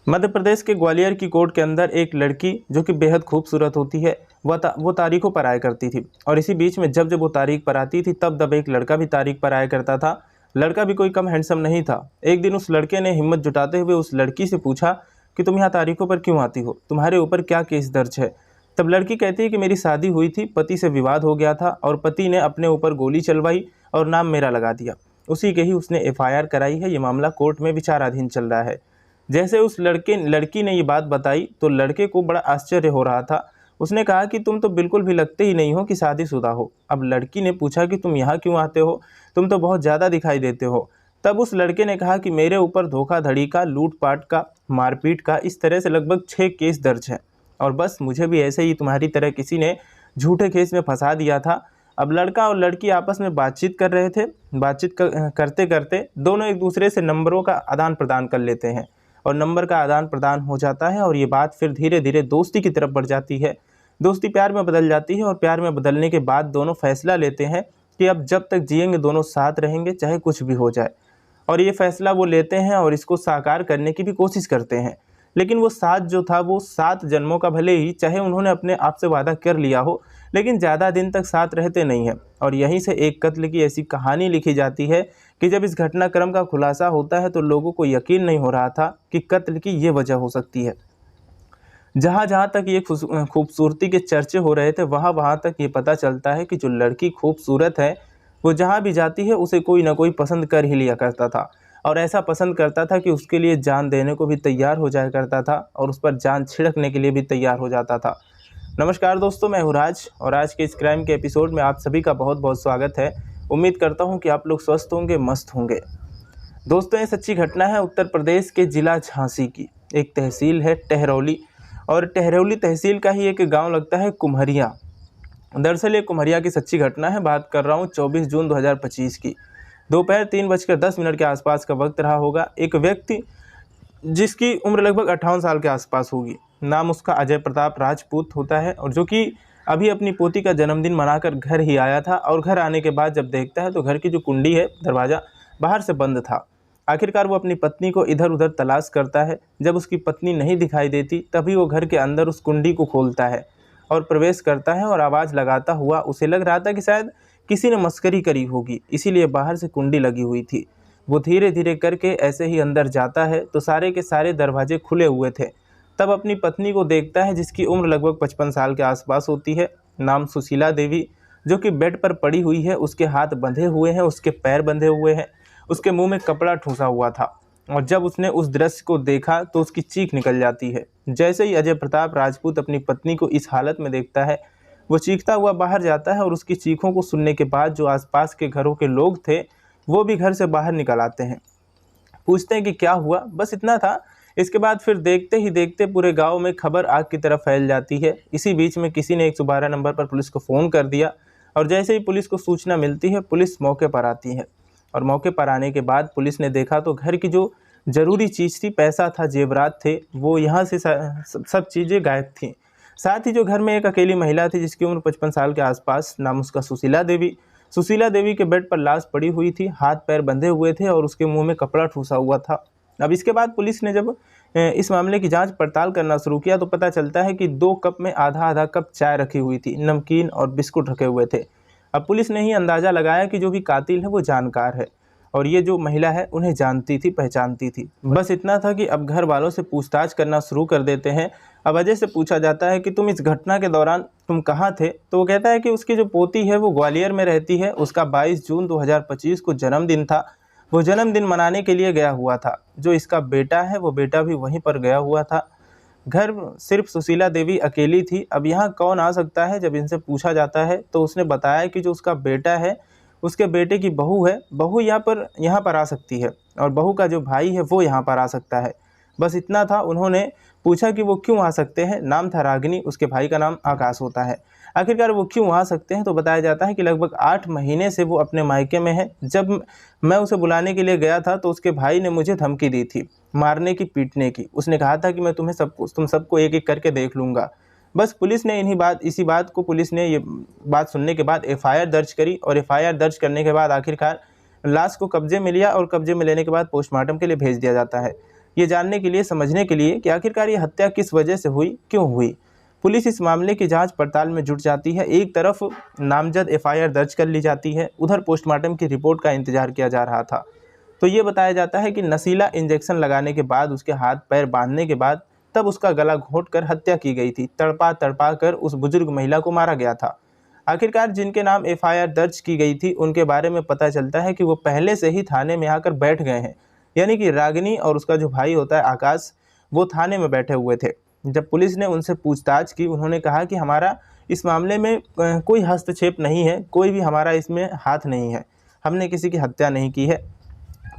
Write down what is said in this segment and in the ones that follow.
मध्य प्रदेश के ग्वालियर की कोर्ट के अंदर एक लड़की जो कि बेहद खूबसूरत होती है वो तारीखों पर आया करती थी। और इसी बीच में जब जब वो तारीख पर आती थी तब एक लड़का भी तारीख पर आया करता था। लड़का भी कोई कम हैंडसम नहीं था। एक दिन उस लड़के ने हिम्मत जुटाते हुए उस लड़की से पूछा कि तुम यहाँ तारीखों पर क्यों आती हो, तुम्हारे ऊपर क्या केस दर्ज है। तब लड़की कहती है कि मेरी शादी हुई थी, पति से विवाद हो गया था और पति ने अपने ऊपर गोली चलवाई और नाम मेरा लगा दिया। उसी के ही उसने एफआईआर कराई है। ये मामला कोर्ट में विचाराधीन चल रहा है। जैसे उस लड़की ने ये बात बताई तो लड़के को बड़ा आश्चर्य हो रहा था। उसने कहा कि तुम तो बिल्कुल भी लगते ही नहीं हो कि शादीशुदा हो। अब लड़की ने पूछा कि तुम यहाँ क्यों आते हो, तुम तो बहुत ज़्यादा दिखाई देते हो। तब उस लड़के ने कहा कि मेरे ऊपर धोखाधड़ी का, लूटपाट का, मारपीट का, इस तरह से लगभग 6 केस दर्ज हैं और बस मुझे भी ऐसे ही तुम्हारी तरह किसी ने झूठे केस में फंसा दिया था। अब लड़का और लड़की आपस में बातचीत कर रहे थे। करते करते दोनों एक दूसरे से नंबरों का आदान प्रदान कर लेते हैं और नंबर का आदान प्रदान हो जाता है और ये बात फिर धीरे धीरे दोस्ती की तरफ बढ़ जाती है। दोस्ती प्यार में बदल जाती है और प्यार में बदलने के बाद दोनों फैसला लेते हैं कि अब जब तक जिएंगे दोनों साथ रहेंगे, चाहे कुछ भी हो जाए। और ये फैसला वो लेते हैं और इसको साकार करने की भी कोशिश करते हैं। लेकिन वो साथ जो था वो 7 जन्मों का, भले ही चाहे उन्होंने अपने आप से वादा कर लिया हो, लेकिन ज़्यादा दिन तक साथ रहते नहीं हैं। और यहीं से एक कत्ल की ऐसी कहानी लिखी जाती है कि जब इस घटनाक्रम का खुलासा होता है तो लोगों को यकीन नहीं हो रहा था कि कत्ल की ये वजह हो सकती है। जहाँ जहाँ तक ये खूबसूरती के चर्चे हो रहे थे वहाँ वहाँ तक ये पता चलता है कि जो लड़की खूबसूरत है वो जहाँ भी जाती है उसे कोई ना कोई पसंद कर ही लिया करता था। और ऐसा पसंद करता था कि उसके लिए जान देने को भी तैयार हो जाया करता था और उस पर जान छिड़कने के लिए भी तैयार हो जाता था। नमस्कार दोस्तों, मैं हूँ राज और आज के इस क्राइम के एपिसोड में आप सभी का बहुत बहुत स्वागत है। उम्मीद करता हूँ कि आप लोग स्वस्थ होंगे, मस्त होंगे। दोस्तों, ये सच्ची घटना है उत्तर प्रदेश के ज़िला झांसी की। एक तहसील है टहरौली और टहरौली तहसील का ही एक गांव लगता है कुम्हरिया। दरअसल ये कुम्हरिया की सच्ची घटना है। बात कर रहा हूँ 24 जून 2025 की। दोपहर 3:10 के आसपास का वक्त रहा होगा। एक व्यक्ति जिसकी उम्र लगभग 58 साल के आसपास होगी, नाम उसका अजय प्रताप राजपूत होता है और जो कि अभी अपनी पोती का जन्मदिन मनाकर घर ही आया था। और घर आने के बाद जब देखता है तो घर की जो कुंडी है, दरवाज़ा बाहर से बंद था। आखिरकार वो अपनी पत्नी को इधर उधर तलाश करता है। जब उसकी पत्नी नहीं दिखाई देती तभी वो घर के अंदर उस कुंडी को खोलता है और प्रवेश करता है और आवाज़ लगाता हुआ, उसे लग रहा था कि शायद किसी ने मस्करी करी होगी, इसीलिए बाहर से कुंडी लगी हुई थी। वो धीरे धीरे करके ऐसे ही अंदर जाता है तो सारे के सारे दरवाजे खुले हुए थे। तब अपनी पत्नी को देखता है जिसकी उम्र लगभग 55 साल के आसपास होती है, नाम सुशीला देवी, जो कि बेड पर पड़ी हुई है। उसके हाथ बंधे हुए हैं, उसके पैर बंधे हुए हैं, उसके मुंह में कपड़ा ठूंसा हुआ था। और जब उसने उस दृश्य को देखा तो उसकी चीख निकल जाती है। जैसे ही अजय प्रताप राजपूत अपनी पत्नी को इस हालत में देखता है, वो चीखता हुआ बाहर जाता है और उसकी चीखों को सुनने के बाद जो आसपास के घरों के लोग थे वो भी घर से बाहर निकल आते हैं। पूछते हैं कि क्या हुआ, बस इतना था। इसके बाद फिर देखते ही देखते पूरे गांव में खबर आग की तरफ फैल जाती है। इसी बीच में किसी ने 112 नंबर पर पुलिस को फ़ोन कर दिया और जैसे ही पुलिस को सूचना मिलती है पुलिस मौके पर आती है। और मौके पर आने के बाद पुलिस ने देखा तो घर की जो ज़रूरी चीज़ थी, पैसा था, जेवरात थे, वो यहाँ से सब चीज़ें गायब थीं। साथ ही जो घर में एक अकेली महिला थी जिसकी उम्र 55 साल के आसपास, नाम उसका सुशीला देवी के बेड पर लाश पड़ी हुई थी, हाथ पैर बंधे हुए थे और उसके मुंह में कपड़ा ठूसा हुआ था। अब इसके बाद पुलिस ने जब इस मामले की जांच पड़ताल करना शुरू किया तो पता चलता है कि 2 कप में आधा आधा कप चाय रखी हुई थी, नमकीन और बिस्कुट रखे हुए थे। अब पुलिस ने ही अंदाज़ा लगाया कि जो भी कातिल है वो जानकार है और ये जो महिला है उन्हें जानती थी, पहचानती थी। बस इतना था कि अब घर वालों से पूछताछ करना शुरू कर देते हैं। अब अजय से पूछा जाता है कि तुम इस घटना के दौरान तुम कहाँ थे, तो वो कहता है कि उसकी जो पोती है वो ग्वालियर में रहती है, उसका 22 जून 2025 को जन्मदिन था, वो जन्मदिन मनाने के लिए गया हुआ था। जो इसका बेटा है वो बेटा भी वहीं पर गया हुआ था। घर सिर्फ सुशीला देवी अकेली थी। अब यहाँ कौन आ सकता है, जब इनसे पूछा जाता है तो उसने बताया कि जो उसका बेटा है, उसके बेटे की बहू है, बहू यहाँ पर आ सकती है और बहू का जो भाई है वो यहाँ पर आ सकता है। बस इतना था। उन्होंने पूछा कि वो क्यों आ सकते हैं, नाम था रागिनी, उसके भाई का नाम आकाश होता है। आखिरकार वो क्यों आ सकते हैं तो बताया जाता है कि लगभग 8 महीने से वो अपने मायके में है। जब मैं उसे बुलाने के लिए गया था तो उसके भाई ने मुझे धमकी दी थी, मारने की, पीटने की। उसने कहा था कि मैं तुम सबको एक एक करके देख लूँगा। बस पुलिस ने इसी बात को पुलिस ने ये बात सुनने के बाद एफआईआर दर्ज करी और एफआईआर दर्ज करने के बाद आखिरकार लाश को कब्जे में लिया और कब्जे में लेने के बाद पोस्टमार्टम के लिए भेज दिया जाता है। ये जानने के लिए, समझने के लिए कि आखिरकार ये हत्या किस वजह से हुई, क्यों हुई। पुलिस इस मामले की जांच पड़ताल में जुट जाती है। एक तरफ नामजद एफआईआर दर्ज कर ली जाती है, उधर पोस्टमार्टम की रिपोर्ट का इंतजार किया जा रहा था। तो ये बताया जाता है कि नशीला इंजेक्शन लगाने के बाद, उसके हाथ पैर बांधने के बाद, तब उसका गला घोंटकर हत्या की गई थी। तड़पा तड़पा कर उस बुजुर्ग महिला को मारा गया था। आखिरकार जिनके नाम एफआईआर दर्ज की गई थी, उनके बारे में पता चलता है कि वो पहले से ही थाने में आकर बैठ गए हैं। यानी कि रागिनी और उसका जो भाई होता है आकाश, वो थाने में बैठे हुए थे। जब पुलिस ने उनसे पूछताछ की, उन्होंने कहा कि हमारा इस मामले में कोई हस्तक्षेप नहीं है, कोई भी हमारा इसमें हाथ नहीं है, हमने किसी की हत्या नहीं की है।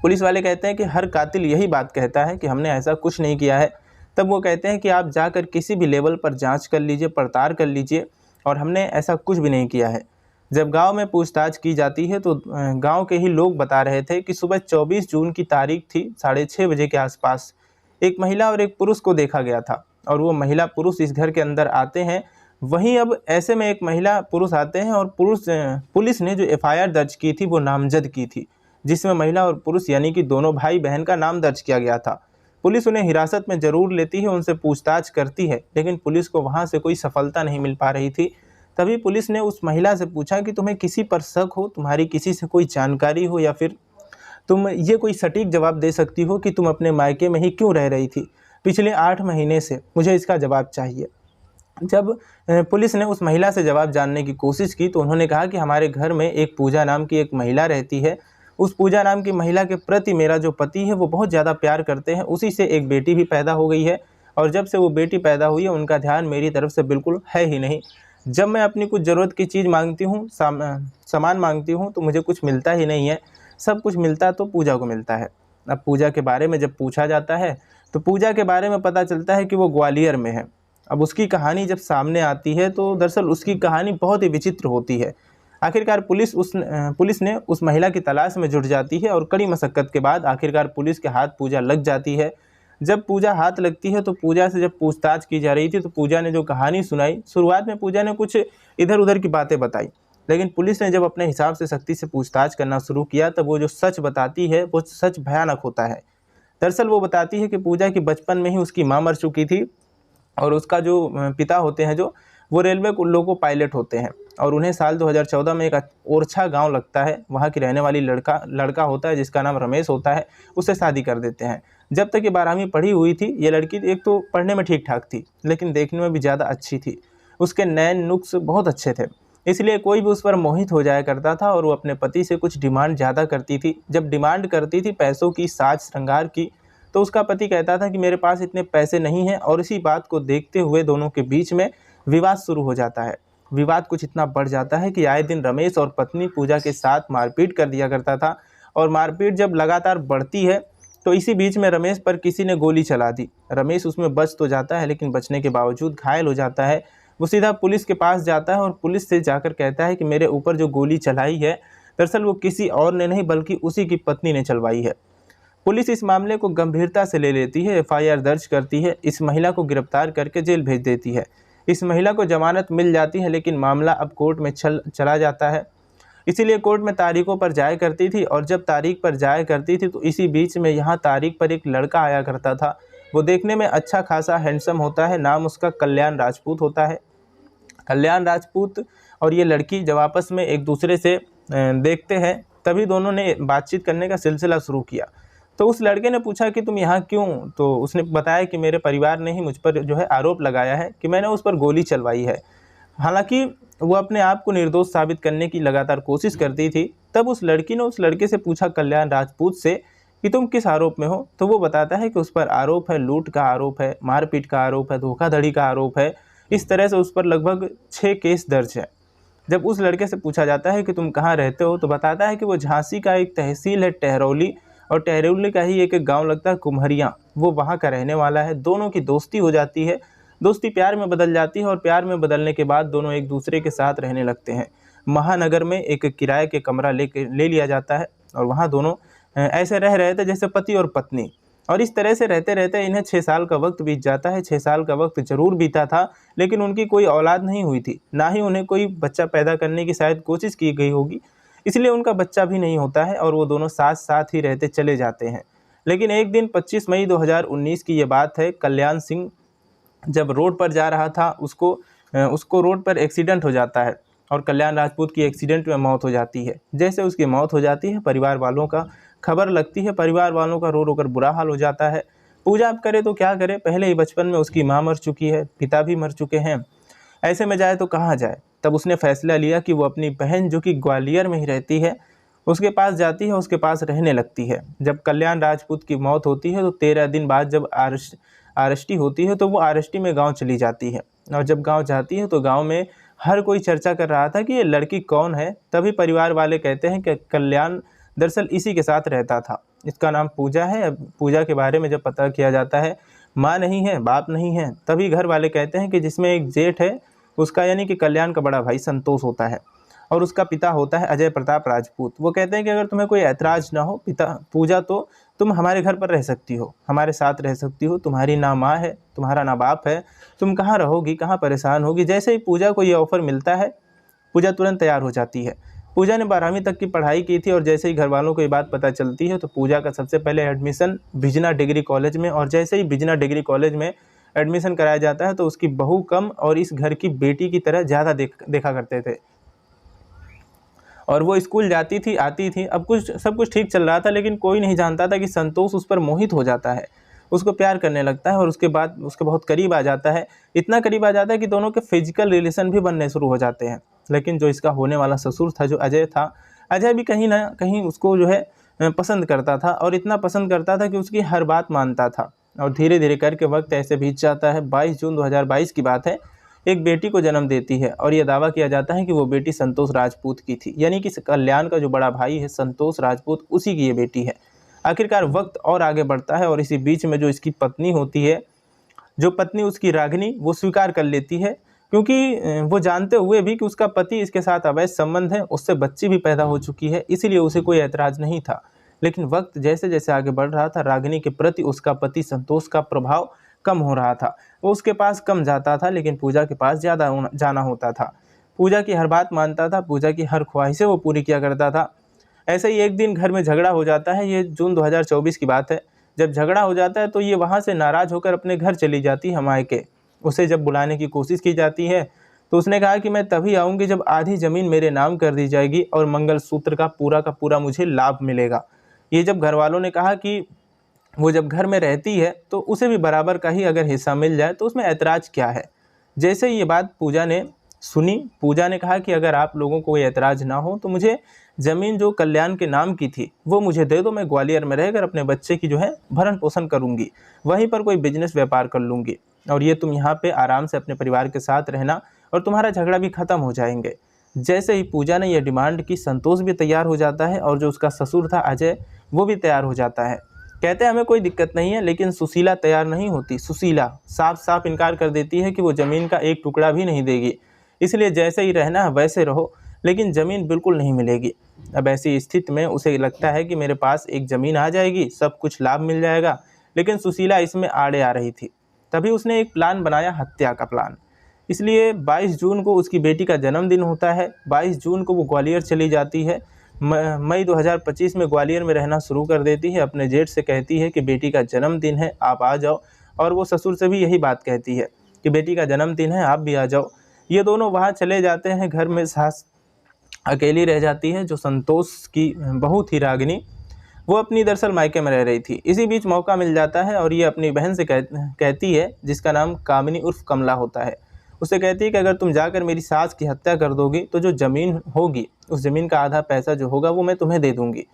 पुलिस वाले कहते हैं कि हर कातिल यही बात कहता है कि हमने ऐसा कुछ नहीं किया है। तब वो कहते हैं कि आप जाकर किसी भी लेवल पर जांच कर लीजिए, पड़ताल कर लीजिए, और हमने ऐसा कुछ भी नहीं किया है। जब गांव में पूछताछ की जाती है तो गांव के ही लोग बता रहे थे कि सुबह 24 जून की तारीख थी, 6:30 बजे के आसपास एक महिला और एक पुरुष को देखा गया था, और वो महिला पुरुष इस घर के अंदर आते हैं। वहीं अब ऐसे में एक महिला पुरुष आते हैं, और पुलिस ने जो एफआईआर दर्ज की थी वो नामजद की थी, जिसमें महिला और पुरुष यानी कि दोनों भाई बहन का नाम दर्ज किया गया था। पुलिस उन्हें हिरासत में ज़रूर लेती है, उनसे पूछताछ करती है, लेकिन पुलिस को वहाँ से कोई सफलता नहीं मिल पा रही थी। तभी पुलिस ने उस महिला से पूछा कि तुम्हें किसी पर शक हो, तुम्हारी किसी से कोई जानकारी हो, या फिर तुम ये कोई सटीक जवाब दे सकती हो कि तुम अपने मायके में ही क्यों रह रही थी पिछले 8 महीने से, मुझे इसका जवाब चाहिए। जब पुलिस ने उस महिला से जवाब जानने की कोशिश की तो उन्होंने कहा कि हमारे घर में एक पूजा नाम की एक महिला रहती है। उस पूजा नाम की महिला के प्रति मेरा जो पति है वो बहुत ज़्यादा प्यार करते हैं, उसी से एक बेटी भी पैदा हो गई है, और जब से वो बेटी पैदा हुई है उनका ध्यान मेरी तरफ से बिल्कुल है ही नहीं। जब मैं अपनी कुछ ज़रूरत की चीज़ मांगती हूँ, सामान मांगती हूँ, तो मुझे कुछ मिलता ही नहीं है। सब कुछ मिलता तो पूजा को मिलता है। अब पूजा के बारे में जब पूछा जाता है तो पूजा के बारे में पता चलता है कि वो ग्वालियर में है। अब उसकी कहानी जब सामने आती है तो दरअसल उसकी कहानी बहुत ही विचित्र होती है। आखिरकार पुलिस ने उस महिला की तलाश में जुट जाती है, और कड़ी मशक्क़त के बाद आखिरकार पुलिस के हाथ पूजा लग जाती है। जब पूजा हाथ लगती है तो पूजा से जब पूछताछ की जा रही थी तो पूजा ने जो कहानी सुनाई, शुरुआत में पूजा ने कुछ इधर उधर की बातें बताई, लेकिन पुलिस ने जब अपने हिसाब से सख्ती से पूछताछ करना शुरू किया तब वो जो सच बताती है वो सच भयानक होता है। दरअसल वो बताती है कि पूजा की बचपन में ही उसकी माँ मर चुकी थी, और उसका जो पिता होते हैं जो वो रेलवे लोको पायलट होते हैं, और उन्हें साल 2014 में एक ओरछा गांव लगता है, वहाँ की रहने वाली लड़का होता है जिसका नाम रमेश होता है, उससे शादी कर देते हैं। जब तक ये 12वीं पढ़ी हुई थी, ये लड़की एक तो पढ़ने में ठीक ठाक थी, लेकिन देखने में भी ज़्यादा अच्छी थी। उसके नैन नुक्स बहुत अच्छे थे, इसलिए कोई भी उस पर मोहित हो जाया करता था, और वो अपने पति से कुछ डिमांड ज़्यादा करती थी। जब डिमांड करती थी पैसों की, साज श्रृंगार की, तो उसका पति कहता था कि मेरे पास इतने पैसे नहीं हैं, और इसी बात को देखते हुए दोनों के बीच में विवाद शुरू हो जाता है। विवाद कुछ इतना बढ़ जाता है कि आए दिन रमेश और पत्नी पूजा के साथ मारपीट कर दिया करता था, और मारपीट जब लगातार बढ़ती है तो इसी बीच में रमेश पर किसी ने गोली चला दी। रमेश उसमें बच तो जाता है, लेकिन बचने के बावजूद घायल हो जाता है। वो सीधा पुलिस के पास जाता है और पुलिस से जाकर कहता है कि मेरे ऊपर जो गोली चलाई है दरअसल वो किसी और ने नहीं बल्कि उसी की पत्नी ने चलवाई है। पुलिस इस मामले को गंभीरता से ले लेती है, एफआईआर दर्ज करती है, इस महिला को गिरफ्तार करके जेल भेज देती है। इस महिला को जमानत मिल जाती है, लेकिन मामला अब कोर्ट में चला जाता है। इसीलिए कोर्ट में तारीखों पर जाया करती थी, और जब तारीख पर जाया करती थी तो इसी बीच में यहाँ तारीख पर एक लड़का आया करता था। वो देखने में अच्छा खासा हैंडसम होता है, नाम उसका कल्याण राजपूत होता है। कल्याण राजपूत और ये लड़की जब आपस में एक दूसरे से देखते हैं तभी दोनों ने बातचीत करने का सिलसिला शुरू किया। तो उस लड़के ने पूछा कि तुम यहाँ क्यों? तो उसने बताया कि मेरे परिवार ने ही मुझ पर जो है आरोप लगाया है कि मैंने उस पर गोली चलवाई है। हालांकि वो अपने आप को निर्दोष साबित करने की लगातार कोशिश करती थी। तब उस लड़की ने उस लड़के से पूछा कल्याण राजपूत से कि तुम किस आरोप में हो? तो वो बताता है कि उस पर आरोप है, लूट का आरोप है, मारपीट का आरोप है, धोखाधड़ी का आरोप है। इस तरह से उस पर लगभग 6 केस दर्ज है। जब उस लड़के से पूछा जाता है कि तुम कहाँ रहते हो, तो बताता है कि वो झांसी का एक तहसील है टहरौली, और टहरौली का ही एक गांव लगता है कुम्हरिया, वो वहाँ का रहने वाला है। दोनों की दोस्ती हो जाती है, दोस्ती प्यार में बदल जाती है, और प्यार में बदलने के बाद दोनों एक दूसरे के साथ रहने लगते हैं। महानगर में एक किराए के कमरा ले लिया जाता है, और वहाँ दोनों ऐसे रह रहे थे जैसे पति और पत्नी। और इस तरह से रहते रहते इन्हें 6 साल का वक्त बीत जाता है। 6 साल का वक्त जरूर बीता था, लेकिन उनकी कोई औलाद नहीं हुई थी, ना ही उन्हें कोई बच्चा पैदा करने की शायद कोशिश की गई होगी, इसलिए उनका बच्चा भी नहीं होता है, और वो दोनों साथ साथ ही रहते चले जाते हैं। लेकिन एक दिन 25 मई 2019 की ये बात है, कल्याण सिंह जब रोड पर जा रहा था उसको रोड पर एक्सीडेंट हो जाता है और कल्याण राजपूत की एक्सीडेंट में मौत हो जाती है। जैसे उसकी मौत हो जाती है, परिवार वालों का खबर लगती है, परिवार वालों का रो रो कर बुरा हाल हो जाता है। पूजा अब करे तो क्या करे, पहले ही बचपन में उसकी माँ मर चुकी है, पिता भी मर चुके हैं, ऐसे में जाए तो कहाँ जाए। तब उसने फैसला लिया कि वो अपनी बहन जो कि ग्वालियर में ही रहती है उसके पास जाती है, उसके पास रहने लगती है। जब कल्याण राजपूत की मौत होती है तो 13 दिन बाद जब आरएसटी होती है तो वो आरएसटी में गांव चली जाती है। और जब गांव जाती है तो गांव में हर कोई चर्चा कर रहा था कि ये लड़की कौन है। तभी परिवार वाले कहते हैं कि कल्याण दरअसल इसी के साथ रहता था, इसका नाम पूजा है। अब पूजा के बारे में जब पता किया जाता है, माँ नहीं है, बाप नहीं है, तभी घर वाले कहते हैं कि जिसमें एक जेठ है उसका यानी कि कल्याण का बड़ा भाई संतोष होता है और उसका पिता होता है अजय प्रताप राजपूत। वो कहते हैं कि अगर तुम्हें कोई ऐतराज़ ना हो पिता पूजा, तो तुम हमारे घर पर रह सकती हो, हमारे साथ रह सकती हो, तुम्हारी ना माँ है, तुम्हारा ना बाप है, तुम कहाँ रहोगी, कहाँ परेशान होगी। जैसे ही पूजा को ये ऑफ़र मिलता है, पूजा तुरंत तैयार हो जाती है। पूजा ने 12वीं तक की पढ़ाई की थी और जैसे ही घर वालों को ये बात पता चलती है तो पूजा का सबसे पहले एडमिशन बिजना डिग्री कॉलेज में, और जैसे ही बिजना डिग्री कॉलेज में एडमिशन कराया जाता है तो उसकी बहू कम और इस घर की बेटी की तरह ज़्यादा देखा करते थे। और वो स्कूल जाती थी, आती थी। अब सब कुछ ठीक चल रहा था, लेकिन कोई नहीं जानता था कि संतोष उस पर मोहित हो जाता है, उसको प्यार करने लगता है और उसके बाद उसके बहुत करीब आ जाता है। इतना करीब आ जाता है कि दोनों के फिजिकल रिलेशन भी बनने शुरू हो जाते हैं। लेकिन जो इसका होने वाला ससुर था, जो अजय था, अजय भी कहीं ना कहीं उसको जो है पसंद करता था और इतना पसंद करता था कि उसकी हर बात मानता था। और धीरे धीरे करके वक्त ऐसे बीत जाता है। 22 जून 2022 की बात है, एक बेटी को जन्म देती है और यह दावा किया जाता है कि वो बेटी संतोष राजपूत की थी, यानी कि कल्याण का जो बड़ा भाई है संतोष राजपूत, उसी की ये बेटी है। आखिरकार वक्त और आगे बढ़ता है और इसी बीच में जो इसकी पत्नी होती है, जो पत्नी उसकी रागिनी, वो स्वीकार कर लेती है, क्योंकि वो जानते हुए भी कि उसका पति इसके साथ अवैध संबंध है, उससे बच्ची भी पैदा हो चुकी है, इसीलिए उसे कोई ऐतराज़ नहीं था। लेकिन वक्त जैसे जैसे आगे बढ़ रहा था, रागिनी के प्रति उसका पति संतोष का प्रभाव कम हो रहा था। वो उसके पास कम जाता था, लेकिन पूजा के पास ज़्यादा जाना होता था। पूजा की हर बात मानता था, पूजा की हर ख्वाहिशें वो पूरी किया करता था। ऐसे ही एक दिन घर में झगड़ा हो जाता है। ये जून 2024 की बात है। जब झगड़ा हो जाता है तो ये वहाँ से नाराज़ होकर अपने घर चली जाती है मायके। उसे जब बुलाने की कोशिश की जाती है तो उसने कहा कि मैं तभी आऊँगी जब आधी ज़मीन मेरे नाम कर दी जाएगी और मंगलसूत्र का पूरा मुझे लाभ मिलेगा। ये जब घर वालों ने कहा कि वो जब घर में रहती है तो उसे भी बराबर का ही अगर हिस्सा मिल जाए तो उसमें ऐतराज़ क्या है। जैसे ही ये बात पूजा ने सुनी, पूजा ने कहा कि अगर आप लोगों को कोई ऐतराज़ ना हो तो मुझे ज़मीन जो कल्याण के नाम की थी वो मुझे दे दो, मैं ग्वालियर में रहकर अपने बच्चे की जो है भरण पोषण करूँगी, वहीं पर कोई बिजनेस व्यापार कर लूँगी, और ये तुम यहाँ पे आराम से अपने परिवार के साथ रहना और तुम्हारा झगड़ा भी ख़त्म हो जाएंगे। जैसे ही पूजा ने यह डिमांड की, संतोष भी तैयार हो जाता है और जो उसका ससुर था अजय, वो भी तैयार हो जाता है। कहते हैं हमें कोई दिक्कत नहीं है, लेकिन सुशीला तैयार नहीं होती। सुशीला साफ साफ इनकार कर देती है कि वो ज़मीन का एक टुकड़ा भी नहीं देगी, इसलिए जैसे ही रहना है वैसे रहो, लेकिन ज़मीन बिल्कुल नहीं मिलेगी। अब ऐसी स्थिति में उसे लगता है कि मेरे पास एक ज़मीन आ जाएगी, सब कुछ लाभ मिल जाएगा, लेकिन सुशीला इसमें आड़े आ रही थी। तभी उसने एक प्लान बनाया, हत्या का प्लान। इसलिए 22 जून को उसकी बेटी का जन्मदिन होता है। 22 जून को वो ग्वालियर चली जाती है। मई 2025 में ग्वालियर में रहना शुरू कर देती है। अपने जेठ से कहती है कि बेटी का जन्मदिन है, आप आ जाओ, और वो ससुर से भी यही बात कहती है कि बेटी का जन्मदिन है, आप भी आ जाओ। ये दोनों वहाँ चले जाते हैं। घर में सास अकेली रह जाती है, जो संतोष की बहू थी रागिनी, वो अपनी दरअसल मायके में रह रही थी। इसी बीच मौका मिल जाता है और ये अपनी बहन से कहती है, जिसका नाम कामिनी उर्फ कमला होता है, उससे कहती है कि अगर तुम जाकर मेरी सास की हत्या कर दोगी तो जो ज़मीन होगी, उस ज़मीन का आधा पैसा जो होगा वो मैं तुम्हें दे दूंगी।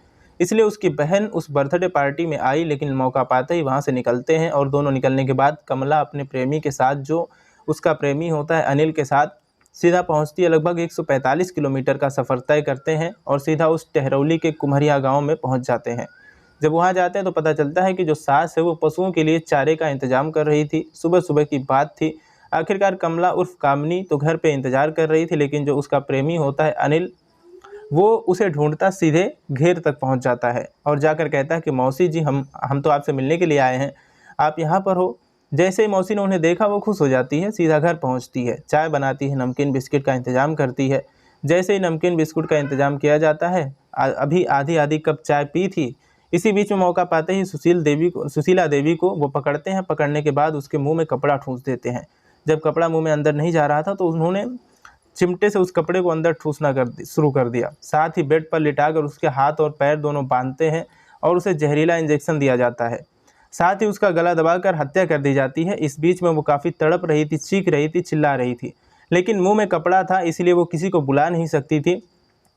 इसलिए उसकी बहन उस बर्थडे पार्टी में आई, लेकिन मौका पाते ही वहाँ से निकलते हैं। और दोनों निकलने के बाद कमला अपने प्रेमी के साथ, जो उसका प्रेमी होता है अनिल के साथ, सीधा पहुँचती है। लगभग 145 किलोमीटर का सफ़र तय करते हैं और सीधा उस टहरौली के कुम्हरिया गाँव में पहुँच जाते हैं। जब वहाँ जाते हैं तो पता चलता है कि जो सास है वो पशुओं के लिए चारे का इंतजाम कर रही थी। सुबह सुबह की बात थी। आखिरकार कमला उर्फ कामनी तो घर पे इंतज़ार कर रही थी, लेकिन जो उसका प्रेमी होता है अनिल, वो उसे ढूंढता सीधे घेर तक पहुंच जाता है और जाकर कहता है कि मौसी जी, हम तो आपसे मिलने के लिए आए हैं, आप यहाँ पर हो। जैसे ही मौसी ने उन्हें देखा वो खुश हो जाती है, सीधा घर पहुँचती है, चाय बनाती है, नमकीन बिस्किट का इंतज़ाम करती है। जैसे ही नमकीन बिस्कुट का इंतज़ाम किया जाता है, अभी आधी आधी कप चाय पी थी, इसी बीच में मौका पाते ही सुशीला देवी को वो पकड़ते हैं। पकड़ने के बाद उसके मुंह में कपड़ा ठूंस देते हैं। जब कपड़ा मुंह में अंदर नहीं जा रहा था तो उन्होंने चिमटे से उस कपड़े को अंदर ठूसना शुरू कर दिया। साथ ही बेड पर लिटाकर उसके हाथ और पैर दोनों बांधते हैं और उसे जहरीला इंजेक्शन दिया जाता है। साथ ही उसका गला दबाकर हत्या कर दी जाती है। इस बीच में वो काफ़ी तड़प रही थी, चीख रही थी, चिल्ला रही थी, लेकिन मुंह में कपड़ा था इसलिए वो किसी को बुला नहीं सकती थी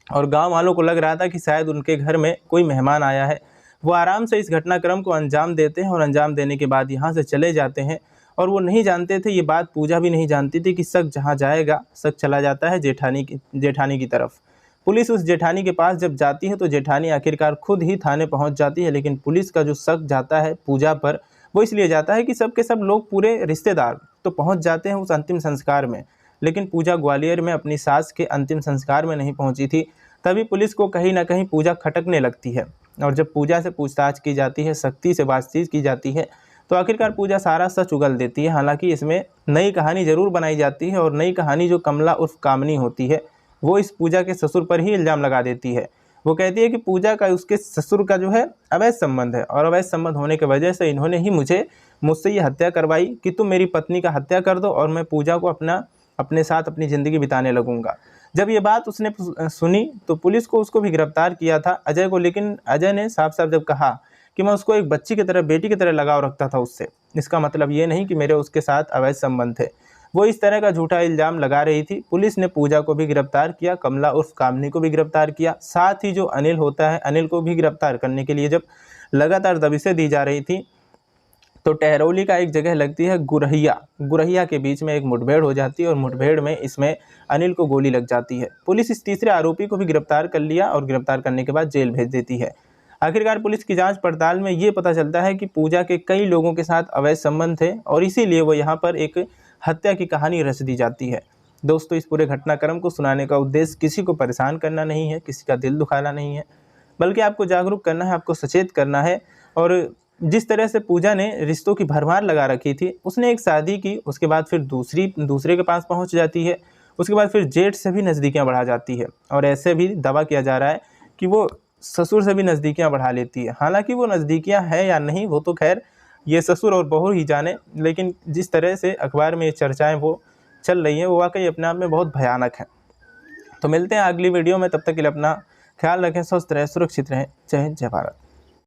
और गांव वालों को लग रहा था कि शायद उनके घर में कोई मेहमान आया है। वो आराम से इस घटनाक्रम को अंजाम देते हैं और अंजाम देने के बाद यहाँ से चले जाते हैं। और वो नहीं जानते थे, ये बात पूजा भी नहीं जानती थी कि शक जहाँ जाएगा शक चला जाता है जेठानी की तरफ। पुलिस उस जेठानी के पास जब जाती है तो जेठानी आखिरकार खुद ही थाने पहुंच जाती है। लेकिन पुलिस का जो शक जाता है पूजा पर, वो इसलिए जाता है कि सब के सब लोग, पूरे रिश्तेदार तो पहुंच जाते हैं उस अंतिम संस्कार में, लेकिन पूजा ग्वालियर में अपनी सास के अंतिम संस्कार में नहीं पहुंची थी। तभी पुलिस को कहीं ना कहीं पूजा खटकने लगती है और जब पूजा से पूछताछ की जाती है, शक्ति से बातचीत की जाती है, तो आखिरकार पूजा सारा सच उगल देती है। हालांकि इसमें नई कहानी ज़रूर बनाई जाती है और नई कहानी जो कमला उर्फ कामनी होती है वो इस पूजा के ससुर पर ही इल्ज़ाम लगा देती है। वो कहती है कि पूजा का उसके ससुर का जो है अवैध संबंध है और अवैध संबंध होने की वजह से इन्होंने ही मुझसे ये हत्या करवाई कि तुम मेरी पत्नी का हत्या कर दो और मैं पूजा को अपने साथ अपनी ज़िंदगी बिताने लगूंगा। जब ये बात उसने सुनी तो पुलिस को उसको भी गिरफ्तार किया था, अजय को, लेकिन अजय ने साफ साफ जब कहा कि मैं उसको एक बच्ची की तरह, बेटी की तरह लगाव रखता था उससे, इसका मतलब ये नहीं कि मेरे उसके साथ अवैध संबंध थे। वो इस तरह का झूठा इल्ज़ाम लगा रही थी। पुलिस ने पूजा को भी गिरफ्तार किया, कमला उर्फ कामनी को भी गिरफ्तार किया। साथ ही जो अनिल होता है, अनिल को भी गिरफ्तार करने के लिए जब लगातार दबिशें दी जा रही थी तो टहरौली का एक जगह लगती है गुरहिया के बीच में एक मुठभेड़ हो जाती है और मुठभेड़ में इसमें अनिल को गोली लग जाती है। पुलिस इस तीसरे आरोपी को भी गिरफ्तार कर लिया और गिरफ्तार करने के बाद जेल भेज देती है। आखिरकार पुलिस की जांच पड़ताल में ये पता चलता है कि पूजा के कई लोगों के साथ अवैध संबंध थे और इसीलिए वो यहाँ पर एक हत्या की कहानी रच दी जाती है। दोस्तों, इस पूरे घटनाक्रम को सुनाने का उद्देश्य किसी को परेशान करना नहीं है, किसी का दिल दुखाना नहीं है, बल्कि आपको जागरूक करना है, आपको सचेत करना है। और जिस तरह से पूजा ने रिश्तों की भरमार लगा रखी थी, उसने एक शादी की, उसके बाद फिर दूसरे के पास पहुंच जाती है, उसके बाद फिर जेठ से भी नज़दीकियां बढ़ा जाती है और ऐसे भी दावा किया जा रहा है कि वो ससुर से भी नज़दीकियां बढ़ा लेती है। हालांकि वो नज़दीकियां है या नहीं वो तो खैर ये ससुर और बहू ही जाने, लेकिन जिस तरह से अखबार में ये चर्चाएँ वो चल रही हैं वो वाकई अपने आप में बहुत भयानक है। तो मिलते हैं अगली वीडियो में, तब तक के लिए अपना ख्याल रखें, स्वस्थ रहें, सुरक्षित रहें। जय हिंद, जय भारत।